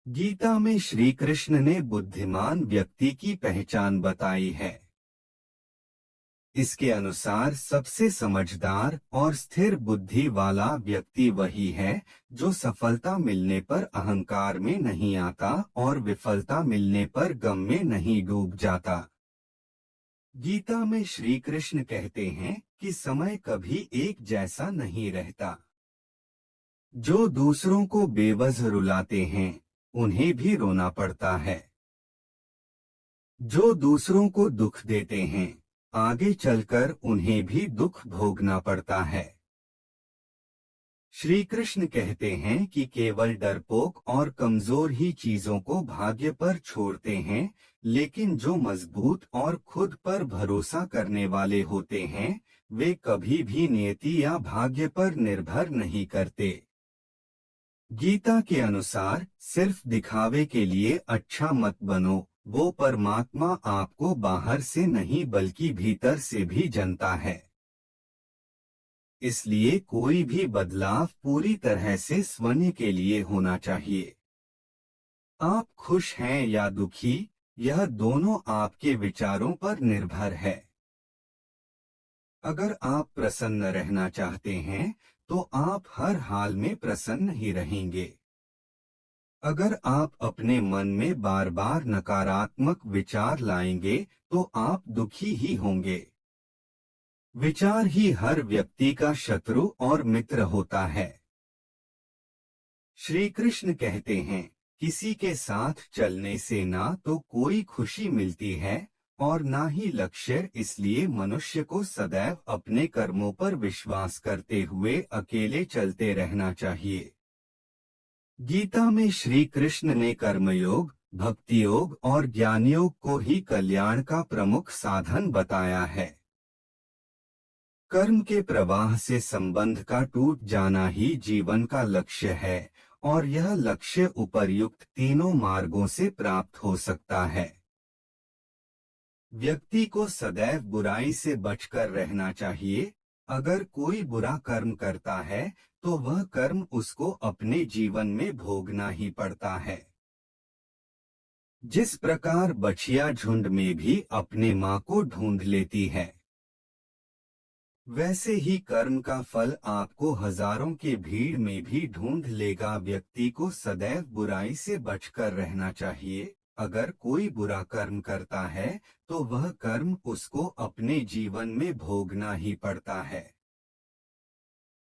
गीता में श्री कृष्ण ने बुद्धिमान व्यक्ति की पहचान बताई है। इसके अनुसार सबसे समझदार और स्थिर बुद्धि वाला व्यक्ति वही है जो सफलता मिलने पर अहंकार में नहीं आता और विफलता मिलने पर गम में नहीं डूब जाता। गीता में श्री कृष्ण कहते हैं कि समय कभी एक जैसा नहीं रहता। जो दूसरों को बेवजह रुलाते हैं, उन्हें भी रोना पड़ता है। जो दूसरों को दुख देते हैं, आगे चलकर उन्हें भी दुख भोगना पड़ता है। श्री कृष्ण कहते हैं कि केवल डरपोक और कमजोर ही चीजों को भाग्य पर छोड़ते हैं, लेकिन जो मजबूत और खुद पर भरोसा करने वाले होते हैं, वे कभी भी नियति या भाग्य पर निर्भर नहीं करते। गीता के अनुसार सिर्फ दिखावे के लिए अच्छा मत बनो, वो परमात्मा आपको बाहर से नहीं बल्कि भीतर से भी जानता है। इसलिए कोई भी बदलाव पूरी तरह से स्वयं के लिए होना चाहिए। आप खुश हैं या दुखी, यह दोनों आपके विचारों पर निर्भर है। अगर आप प्रसन्न रहना चाहते हैं, तो आप हर हाल में प्रसन्न ही रहेंगे। अगर आप अपने मन में बार बार नकारात्मक विचार लाएंगे, तो आप दुखी ही होंगे। विचार ही हर व्यक्ति का शत्रु और मित्र होता है। श्री कृष्ण कहते हैं, किसी के साथ चलने से ना तो कोई खुशी मिलती है और ना ही लक्ष्य, इसलिए मनुष्य को सदैव अपने कर्मों पर विश्वास करते हुए अकेले चलते रहना चाहिए। गीता में श्री कृष्ण ने कर्मयोग, भक्ति योग और ज्ञान योग को ही कल्याण का प्रमुख साधन बताया है। कर्म के प्रवाह से संबंध का टूट जाना ही जीवन का लक्ष्य है और यह लक्ष्य उपर्युक्त तीनों मार्गों से प्राप्त हो सकता है। व्यक्ति को सदैव बुराई से बचकर रहना चाहिए। अगर कोई बुरा कर्म करता है, तो वह कर्म उसको अपने जीवन में भोगना ही पड़ता है। जिस प्रकार बछिया झुंड में भी अपने मां को ढूंढ लेती है, वैसे ही कर्म का फल आपको हजारों की भीड़ में भी ढूंढ लेगा। व्यक्ति को सदैव बुराई से बचकर रहना चाहिए। अगर कोई बुरा कर्म करता है, तो वह कर्म उसको अपने जीवन में भोगना ही पड़ता है।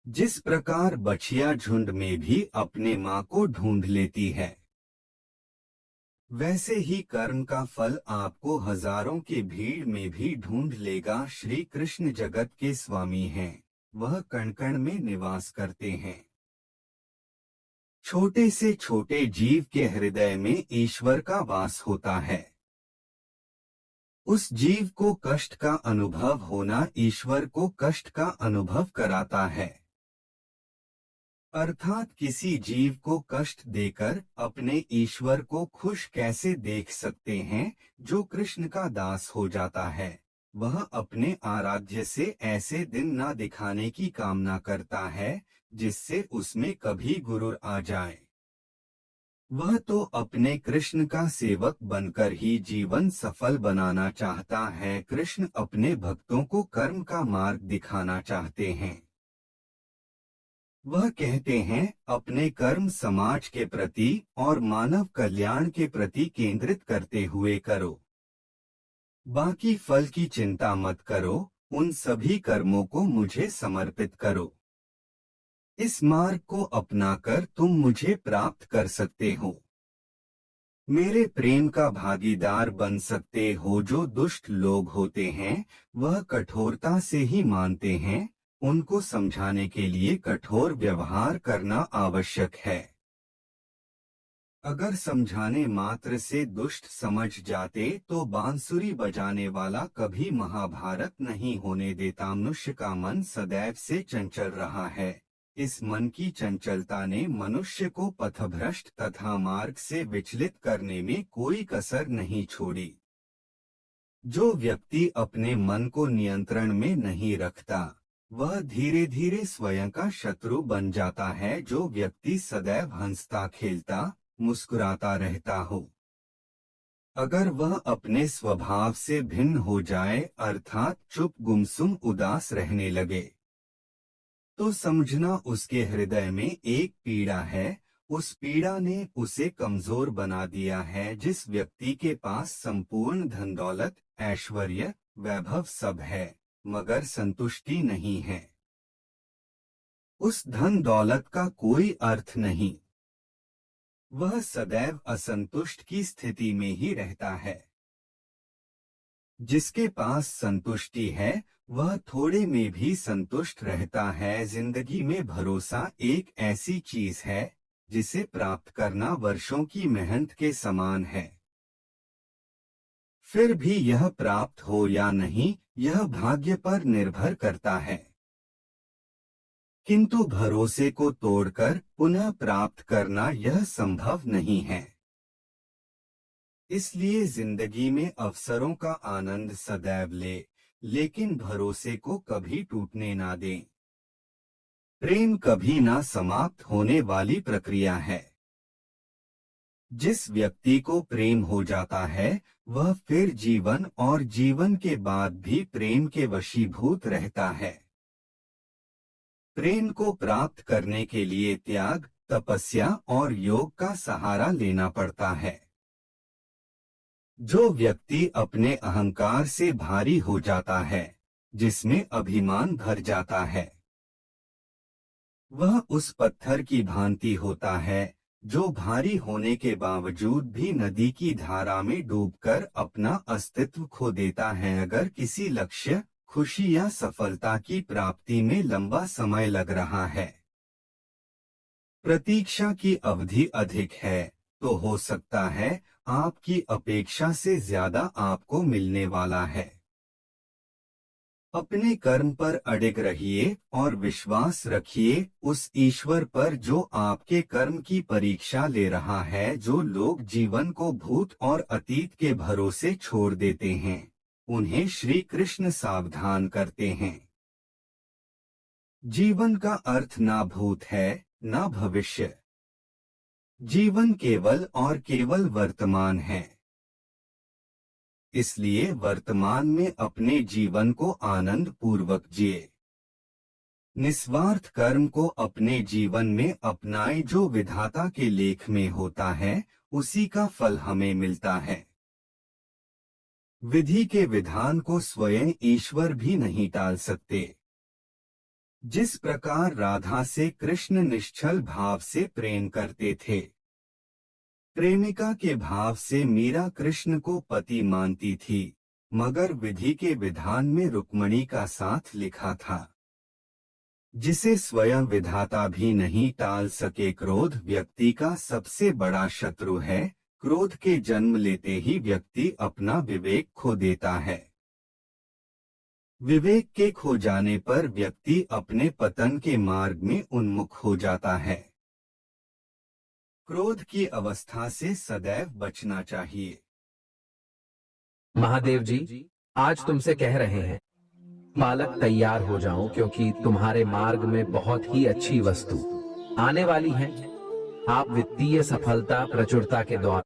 जिस प्रकार बछिया झुंड में भी अपने मां को ढूंढ लेती है, वैसे ही कर्म का फल आपको हजारों की भीड़ में भी ढूंढ लेगा। श्री कृष्ण जगत के स्वामी हैं, वह कण कण में निवास करते हैं। छोटे से छोटे जीव के हृदय में ईश्वर का वास होता है। उस जीव को कष्ट का अनुभव होना ईश्वर को कष्ट का अनुभव कराता है। अर्थात किसी जीव को कष्ट देकर अपने ईश्वर को खुश कैसे देख सकते हैं। जो कृष्ण का दास हो जाता है, वह अपने आराध्य से ऐसे दिन न दिखाने की कामना करता है जिससे उसमें कभी गुरूर आ जाए। वह तो अपने कृष्ण का सेवक बनकर ही जीवन सफल बनाना चाहता है। कृष्ण अपने भक्तों को कर्म का मार्ग दिखाना चाहते हैं। वह कहते हैं, अपने कर्म समाज के प्रति और मानव कल्याण के प्रति केंद्रित करते हुए करो। बाकी फल की चिंता मत करो, उन सभी कर्मों को मुझे समर्पित करो। इस मार्ग को अपनाकर तुम मुझे प्राप्त कर सकते हो। मेरे प्रेम का भागीदार बन सकते हो। जो दुष्ट लोग होते हैं, वह कठोरता से ही मानते हैं। उनको समझाने के लिए कठोर व्यवहार करना आवश्यक है। अगर समझाने मात्र से दुष्ट समझ जाते, तो बांसुरी बजाने वाला कभी महाभारत नहीं होने देता। मनुष्य का मन सदैव से चंचल रहा है। इस मन की चंचलता ने मनुष्य को पथभ्रष्ट तथा मार्ग से विचलित करने में कोई कसर नहीं छोड़ी। जो व्यक्ति अपने मन को नियंत्रण में नहीं रखता, वह धीरे धीरे स्वयं का शत्रु बन जाता है। जो व्यक्ति सदैव हंसता खेलता, मुस्कुराता रहता हो। अगर वह अपने स्वभाव से भिन्न हो जाए, अर्थात चुप गुमसुम उदास रहने लगे, तो समझना उसके हृदय में एक पीड़ा है। उस पीड़ा ने उसे कमजोर बना दिया है। जिस व्यक्ति के पास संपूर्ण धन दौलत, ऐश्वर्य, वैभव सब है, मगर संतुष्टि नहीं है, उस धन दौलत का कोई अर्थ नहीं। वह सदैव असंतुष्ट की स्थिति में ही रहता है। जिसके पास संतुष्टि है, वह थोड़े में भी संतुष्ट रहता है। जिंदगी में भरोसा एक ऐसी चीज है जिसे प्राप्त करना वर्षों की मेहनत के समान है। फिर भी यह प्राप्त हो या नहीं, यह भाग्य पर निर्भर करता है। किंतु भरोसे को तोड़कर पुनः प्राप्त करना यह संभव नहीं है। इसलिए जिंदगी में अवसरों का आनंद सदैव ले, लेकिन भरोसे को कभी टूटने ना दें। प्रेम कभी ना समाप्त होने वाली प्रक्रिया है। जिस व्यक्ति को प्रेम हो जाता है, वह फिर जीवन और जीवन के बाद भी प्रेम के वशीभूत रहता है। प्रेम को प्राप्त करने के लिए त्याग, तपस्या और योग का सहारा लेना पड़ता है। जो व्यक्ति अपने अहंकार से भारी हो जाता है, जिसमें अभिमान भर जाता है, वह उस पत्थर की भांति होता है जो भारी होने के बावजूद भी नदी की धारा में डूबकर अपना अस्तित्व खो देता है। अगर किसी लक्ष्य, खुशी या सफलता की प्राप्ति में लंबा समय लग रहा है, प्रतीक्षा की अवधि अधिक है, तो हो सकता है आपकी अपेक्षा से ज्यादा आपको मिलने वाला है। अपने कर्म पर अडिग रहिए और विश्वास रखिए उस ईश्वर पर जो आपके कर्म की परीक्षा ले रहा है। जो लोग जीवन को भूत और अतीत के भरोसे छोड़ देते हैं, उन्हें श्री कृष्ण सावधान करते हैं। जीवन का अर्थ ना भूत है, ना भविष्य। जीवन केवल और केवल वर्तमान है। इसलिए वर्तमान में अपने जीवन को आनंद पूर्वक जिए। निस्वार्थ कर्म को अपने जीवन में अपनाए। जो विधाता के लेख में होता है, उसी का फल हमें मिलता है। विधि के विधान को स्वयं ईश्वर भी नहीं टाल सकते। जिस प्रकार राधा से कृष्ण निश्चल भाव से प्रेम करते थे, प्रेमिका के भाव से मीरा कृष्ण को पति मानती थी, मगर विधि के विधान में रुक्मणी का साथ लिखा था, जिसे स्वयं विधाता भी नहीं टाल सके। क्रोध व्यक्ति का सबसे बड़ा शत्रु है। क्रोध के जन्म लेते ही व्यक्ति अपना विवेक खो देता है। विवेक के खो जाने पर व्यक्ति अपने पतन के मार्ग में उन्मुख हो जाता है। क्रोध की अवस्था से सदैव बचना चाहिए। महादेव जी, आज तुमसे कह रहे हैं, बालक तैयार हो जाओ, क्योंकि तुम्हारे मार्ग में बहुत ही अच्छी वस्तु आने वाली है। आप वित्तीय सफलता, प्रचुरता के द्वारा